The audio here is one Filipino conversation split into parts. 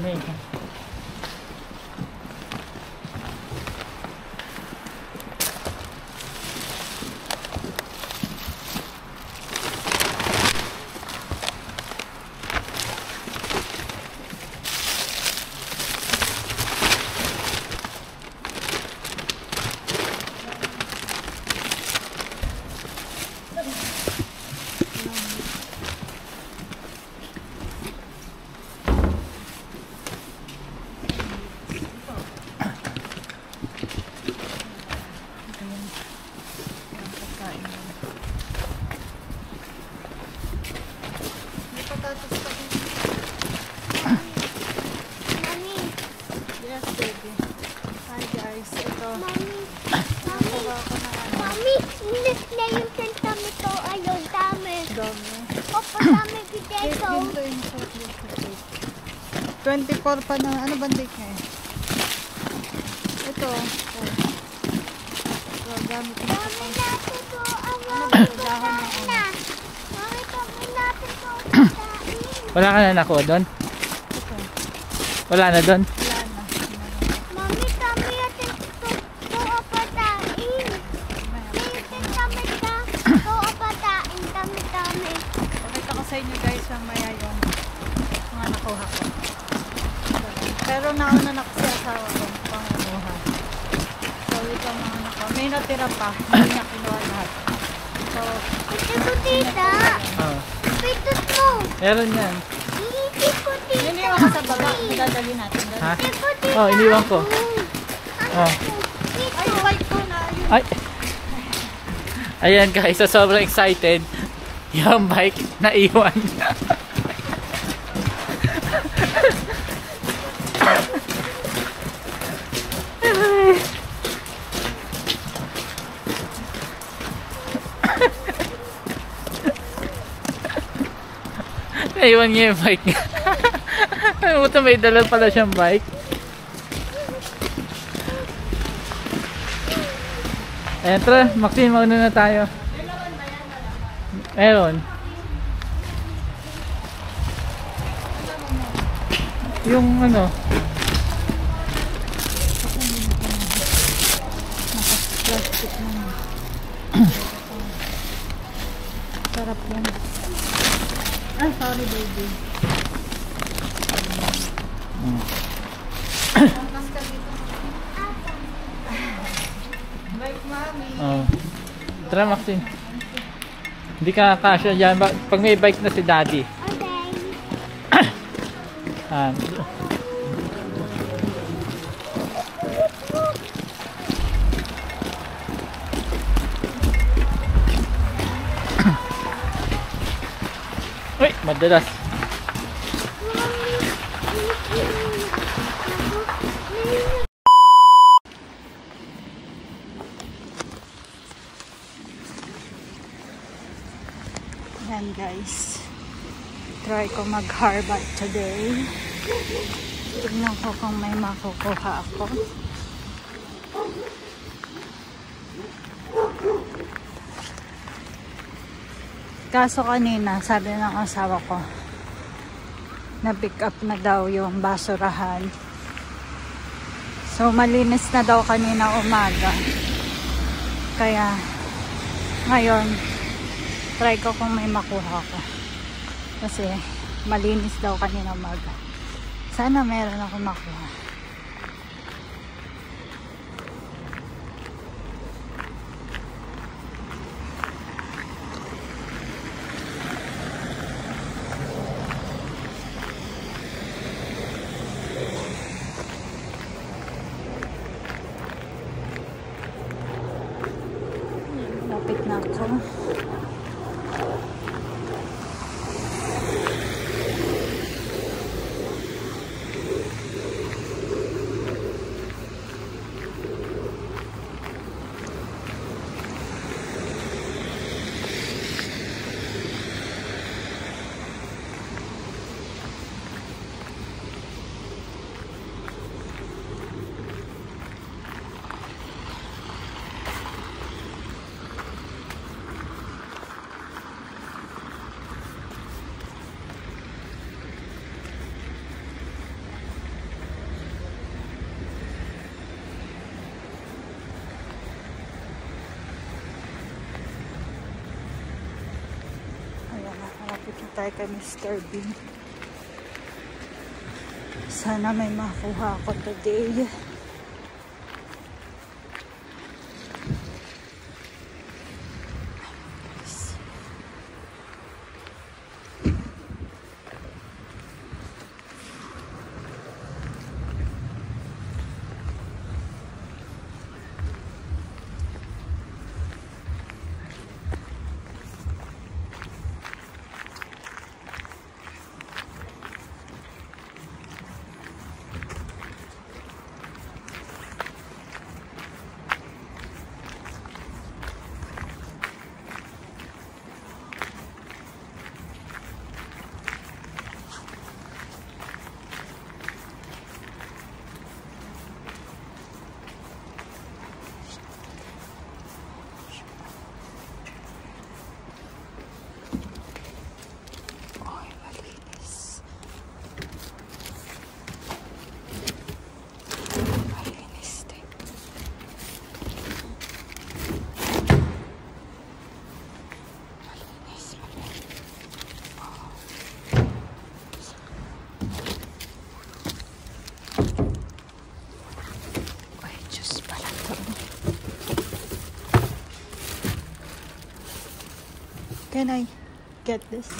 May Ito. 24 pa na. Ano bang date niya eh? Ito. So, gamit mo pa pang. Ano ba ito? Dahon ng ano? wala ka na nakuha doon? Ito. Wala na doon? Wala na. Mami, kami natin ito apatain. Ito apatain kami. Pakita ko sa inyo guys yung maya yung mga nakuha ko. Pero nauna na kasi asawa ko panguha. So ito mga nakuha. May natira pa. Hindi niya kinuha lahat. So, Ito ko tita. Oo. Pitot mo. Meron yan. Ito ko tita. yun yung mga sa baba. Dadali natin doon. Ha? Ito ko tita. Oh, iniwan ko. Oh. Ay, bike ko na. Yun. Ay. Ayan guys, so sobrang excited. Yung bike na iwan. Naiwan niya yung bike niya. Buta may dala pala siyang bike. Ayan, tara, Maxine, mauna na tayo. Meron. Yung ano, Plastic na. Sarap yan. Ay, sorry baby. Bike mami. oh. Tara, Maxine. Hindi ka kasya dyan. Pag may bike na si daddy. Okay. Uy, madalas. Yan guys. Try ko mag-harbor today. Tignan ko kung may makukuha ako. Kaso kanina, sabi ng asawa ko, na-pick up na daw yung basurahan. So, malinis na daw kanina umaga. Kaya, ngayon, try ko kung may makuha ko. Kasi, malinis daw kanina umaga. Sana meron ako makuha. Lapit na ako. tayo kay Mr. Bean. Sana may makuha ako today. Can I get this?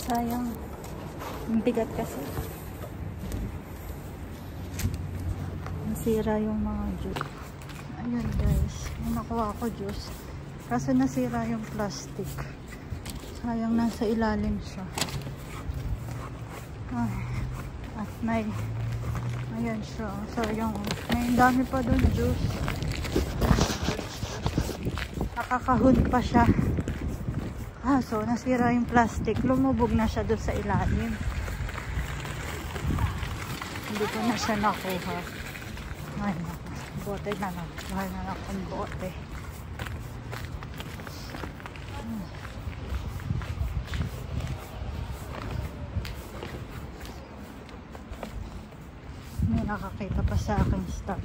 Sayang. Ang bigat kasi. Nasira yung mga juice. Ayan guys. May nakuha ako juice. Kaso nasira yung plastic. Sayang, nasa ilalim siya. Ay. At may ayan siya. Sayang. May dami pa doon juice. Nakakahon pa siya. So nasira yung plastic. Lumubog na siya doon sa ilalim. Hindi ko na siya nakuha. Ay, bote na lang. Mahal na lang kung bote. May nakakita pa sa akin stuff.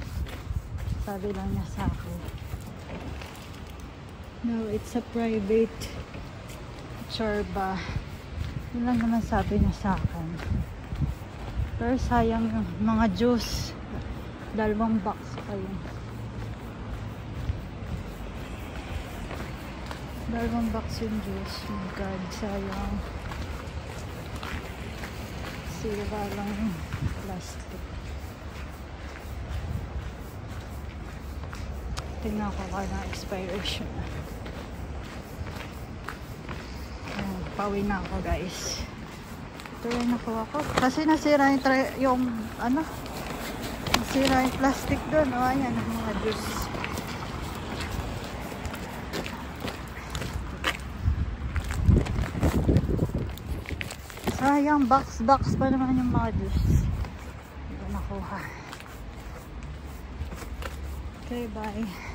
Sabi lang niya sa akin. No, it's a private Chorba. Yun lang naman sabi niya sa akin. Pero sayang yung mga juice. 2 box pa yun. 2 box yung juice. Oh my God, sayang. Sira lang yung plastic. Tingnan ko kung na expiration na. Pauwi na ako guys. Ito yung nakuha ko. Kasi nasira yung ano, nasira yung plastic doon. O ayan ang mga juice. Sayang, box pa naman yung mga juice. Hindi ko nakuha. Okay, bye.